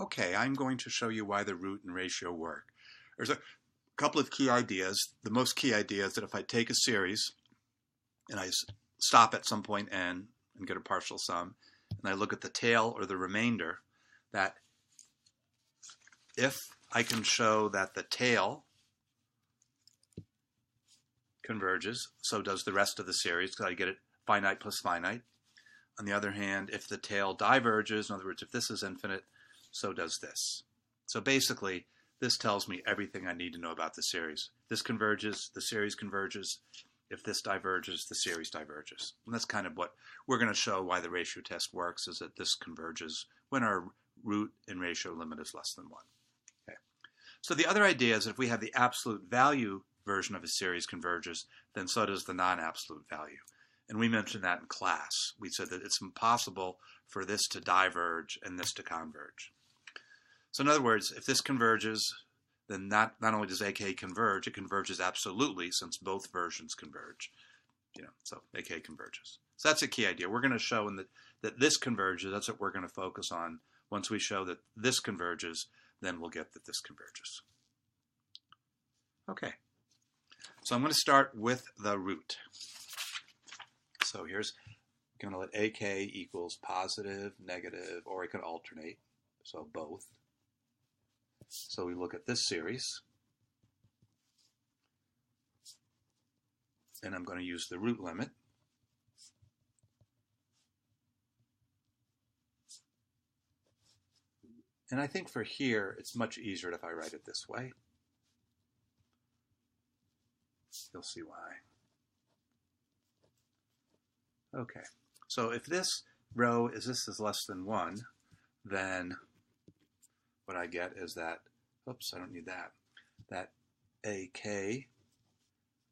Okay, I'm going to show you why the root and ratio work. There's a couple of key ideas. The most key idea is that if I take a series and I stop at some point n and get a partial sum, and I look at the tail or the remainder, that if I can show that the tail converges, so does the rest of the series, because I get it finite plus finite. On the other hand, if the tail diverges, in other words, if this is infinite, so does this. So basically, this tells me everything I need to know about the series. This converges, the series converges. If this diverges, the series diverges. And that's kind of what we're going to show why the ratio test works, is that this converges when our root and ratio limit is less than 1. Okay. So the other idea is that if we have the absolute value version of a series converges, then so does the non-absolute value. And we mentioned that in class. We said that it's impossible for this to diverge and this to converge. So in other words, if this converges, then not only does AK converge, it converges absolutely, since both versions converge. So AK converges. So that's a key idea. We're going to show that this converges. That's what we're going to focus on. Once we show that this converges, then we'll get that this converges. Okay. So I'm going to start with the root. So here's going to let AK equals positive, negative, or I could alternate, so both. So we look at this series, and I'm going to use the root limit. And I think for here, it's much easier if I write it this way. You'll see why. Okay, so if this row is less than 1, then what I get is that, oops, I don't need that, that AK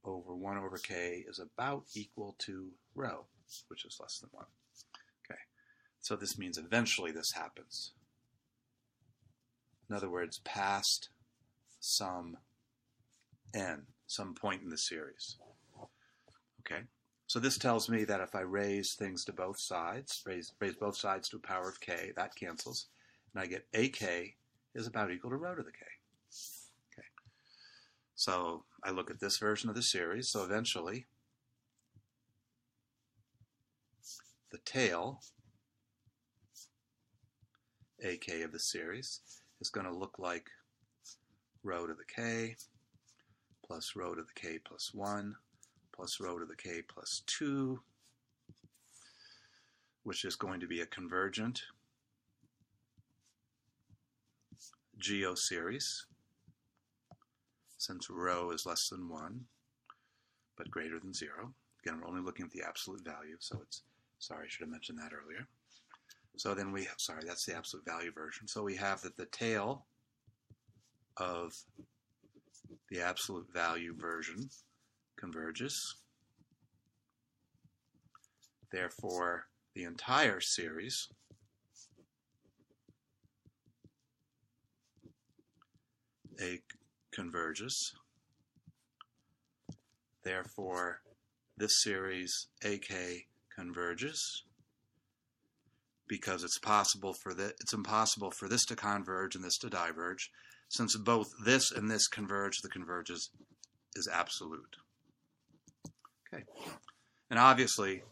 over 1 over K is about equal to rho, which is less than 1. Okay, so this means eventually this happens. In other words, past some n, some point in the series. Okay, so this tells me that if I raise things to both sides, raise both sides to a power of k, that cancels, and I get AK is about equal to rho to the k. Okay, so I look at this version of the series, so eventually the tail, AK of the series, is going to look like rho to the k plus rho to the k plus 1 plus rho to the k plus 2, which is going to be a convergent geoseries, since rho is less than 1 but greater than 0. Again, we're only looking at the absolute value, so it's, sorry, I should have mentioned that earlier. So then we have, sorry, that's the absolute value version. So we have that the tail of the absolute value version converges. Therefore, the entire series converges. Therefore, this series AK converges, because it's impossible for this to converge and this to diverge. Since both this and this converge, the convergence is absolute. Okay, and obviously,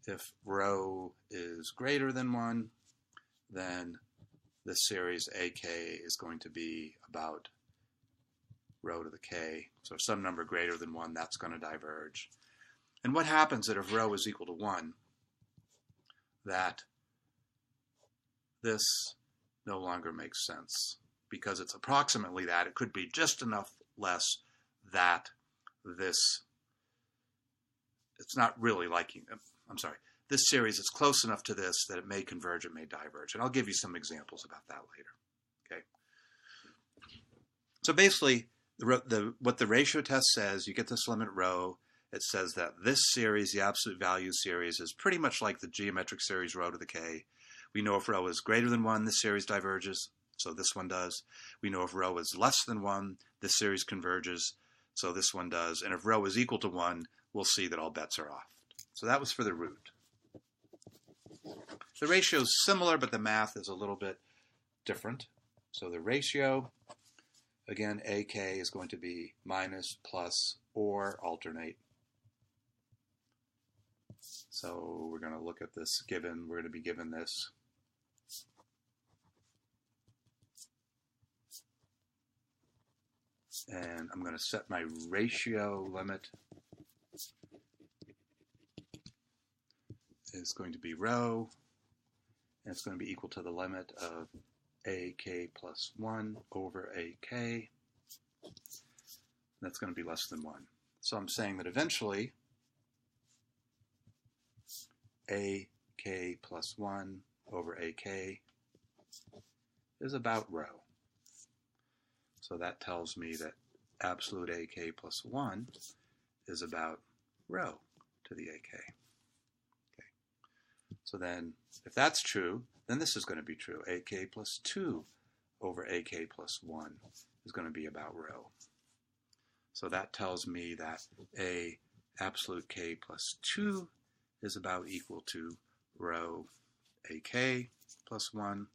if rho is greater than 1, then this series AK is going to be about rho to the k. So if some number greater than 1, that's going to diverge. And what happens that if rho is equal to 1, that this no longer makes sense, because it's approximately that. It could be just enough less that this, it's not really liking, I'm sorry, this series is close enough to this that it may converge, it may diverge. And I'll give you some examples about that later. Okay. So basically, what the ratio test says, you get this limit rho. It says that this series, the absolute value series, is pretty much like the geometric series rho to the k. We know if rho is greater than 1, this series diverges, so this one does. We know if rho is less than 1, this series converges, so this one does. And if rho is equal to 1, we'll see that all bets are off. So that was for the root. The ratio is similar, but the math is a little bit different. So the ratio, again, AK is going to be minus, plus, or alternate. So we're going to look at this given, we're going to be given this. And I'm going to set my ratio limit is going to be rho, and it's going to be equal to the limit of AK plus 1 over AK. That's going to be less than 1. So I'm saying that eventually AK plus 1 over AK is about rho. So that tells me that absolute AK plus 1 is about rho to the AK. Okay. So then, if that's true, then this is going to be true. AK plus 2 over AK plus 1 is going to be about rho. So that tells me that A absolute K plus 2 is about equal to rho AK plus 1.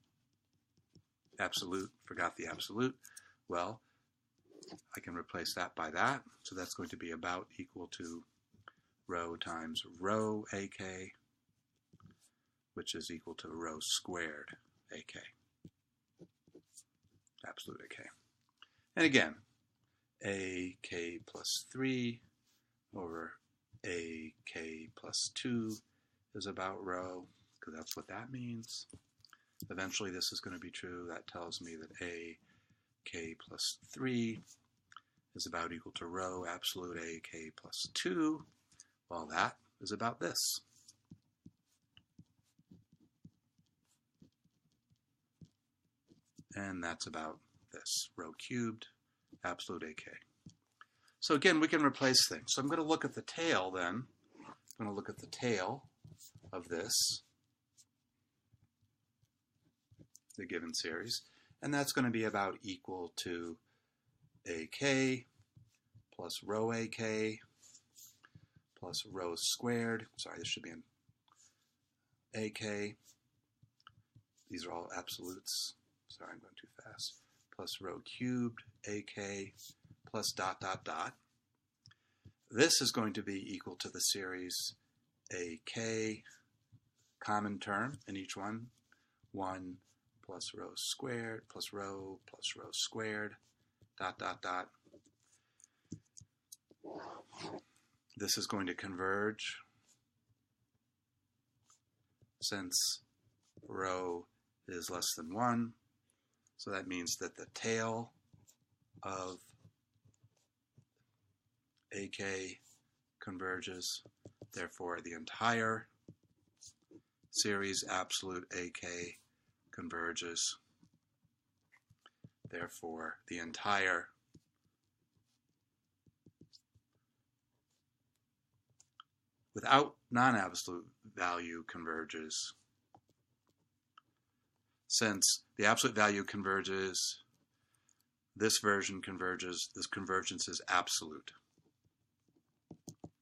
Absolute, forgot the absolute. Well, I can replace that by that. So that's going to be about equal to rho times rho AK, which is equal to rho squared AK, absolute AK. And again, AK plus 3 over AK plus 2 is about rho, because that's what that means. Eventually this is going to be true. That tells me that AK plus 3 is about equal to rho absolute AK plus 2. Well, that is about this. And that's about this, rho cubed absolute AK. So again, we can replace things. So I'm going to look at the tail then. I'm going to look at the tail of this, the given series, and that's going to be about equal to AK plus rho AK plus rho squared. Sorry, this should be in AK. These are all absolutes. Sorry, I'm going too fast. Plus rho cubed AK plus dot dot dot. This is going to be equal to the series AK, common term in each one, 1 plus rho squared plus rho squared, dot dot dot. This is going to converge since rho is less than 1. So that means that the tail of AK converges. Therefore, the entire series absolute AK converges. Therefore, the entire without non-absolute value converges. Since the absolute value converges, this version converges, this convergence is absolute.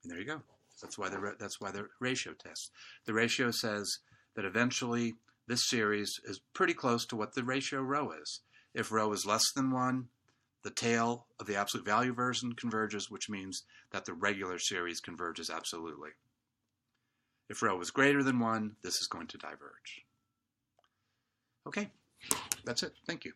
And there you go. That's why the ratio test. The ratio says that eventually this series is pretty close to what the ratio rho is. If rho is less than 1, the tail of the absolute value version converges, which means that the regular series converges absolutely. If rho is greater than 1, this is going to diverge. Okay, that's it. Thank you.